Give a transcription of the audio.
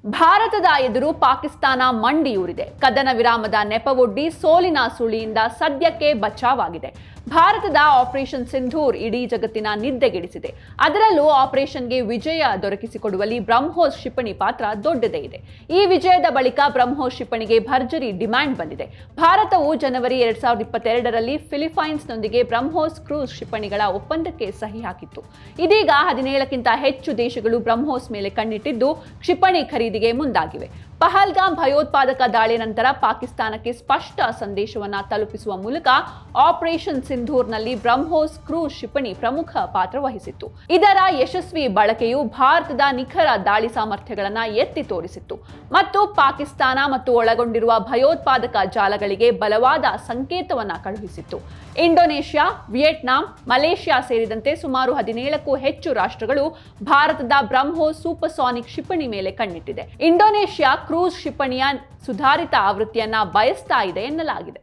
ಭಾರತದ ಎದುರು ಪಾಕಿಸ್ತಾನ ಮಂಡಿಯೂರಿದೆ. ಕದನ ವಿರಾಮದ ನೆಪವೊಡ್ಡಿ ಸೋಲಿನ ಸುಳಿಯಿಂದ ಸದ್ಯಕ್ಕೆ ಬಚಾವಾಗಿದೆ. ಭಾರತದ ಆಪರೇಷನ್ ಸಿಂಧೂರ್ ಇಡೀ ಜಗತ್ತಿನ ನಿದ್ದೆಗೆಡಿಸಿದೆ. ಅದರಲ್ಲೂ ಆಪರೇಷನ್ಗೆ ವಿಜಯ ದೊರಕಿಸಿಕೊಡುವಲ್ಲಿ ಬ್ರಹ್ಮೋಸ್ ಕ್ಷಿಪಣಿ ಪಾತ್ರ ದೊಡ್ಡದೇ ಇದೆ. ಈ ವಿಜಯದ ಬಳಿಕ ಬ್ರಹ್ಮೋಸ್ ಕ್ಷಿಪಣಿಗೆ ಭರ್ಜರಿ ಡಿಮ್ಯಾಂಡ್ ಬಂದಿದೆ. ಭಾರತವು ಜನವರಿ 2022ರಲ್ಲಿ ಫಿಲಿಪೈನ್ಸ್ನೊಂದಿಗೆ ಬ್ರಹ್ಮೋಸ್ ಕ್ರೂಸ್ ಕ್ಷಿಪಣಿಗಳ ಒಪ್ಪಂದಕ್ಕೆ ಸಹಿ ಹಾಕಿತ್ತು. ಇದೀಗ 17ಕ್ಕಿಂತ ಹೆಚ್ಚು ದೇಶಗಳು ಬ್ರಹ್ಮೋಸ್ ಮೇಲೆ ಕಣ್ಣಿಟ್ಟಿದ್ದು ಕ್ಷಿಪಣಿ ಖರೀದಿಗೆ ಮುಂದಾಗಿವೆ. ಪಹಲ್ಗಾಮ್ ಭಯೋತ್ಪಾದಕ ದಾಳಿ ನಂತರ ಪಾಕಿಸ್ತಾನಕ್ಕೆ ಸ್ಪಷ್ಟ ಸಂದೇಶವನ್ನ ತಲುಪಿಸುವ ಮೂಲಕ ಆಪರೇಷನ್ ಸಿಂಧೂರ್ನಲ್ಲಿ ಬ್ರಹ್ಮೋಸ್ ಕ್ರೂಸ್ ಕ್ಷಿಪಣಿ ಪ್ರಮುಖ ಪಾತ್ರ ವಹಿಸಿತ್ತು. ಇದರ ಯಶಸ್ವಿ ಬಳಕೆಯು ಭಾರತದ ನಿಖರ ದಾಳಿ ಸಾಮರ್ಥ್ಯಗಳನ್ನು ಎತ್ತಿ ತೋರಿಸಿತ್ತು ಮತ್ತು ಪಾಕಿಸ್ತಾನ ಮತ್ತು ಒಳಗೊಂಡಿರುವ ಭಯೋತ್ಪಾದಕ ಜಾಲಗಳಿಗೆ ಬಲವಾದ ಸಂಕೇತವನ್ನ ಕಳುಹಿಸಿತ್ತು. ಇಂಡೋನೇಷ್ಯಾ, ವಿಯೆಟ್ನಾಂ, ಮಲೇಷ್ಯಾ ಸೇರಿದಂತೆ ಸುಮಾರು 17ಕ್ಕೂ ಹೆಚ್ಚು ರಾಷ್ಟ್ರಗಳು ಭಾರತದ ಬ್ರಹ್ಮೋಸ್ ಸೂಪರ್ಸಾನಿಕ್ ಕ್ಷಿಪಣಿ ಮೇಲೆ ಕಣ್ಣಿಟ್ಟಿದೆ. ಇಂಡೋನೇಷ್ಯಾ ಕ್ರೂಸ್ ಕ್ಷಿಪಣಿಯ ಸುಧಾರಿತ ಆವೃತ್ತಿಯನ್ನ ಬಯಸ್ತಾ ಇದೆ ಎನ್ನಲಾಗಿದೆ.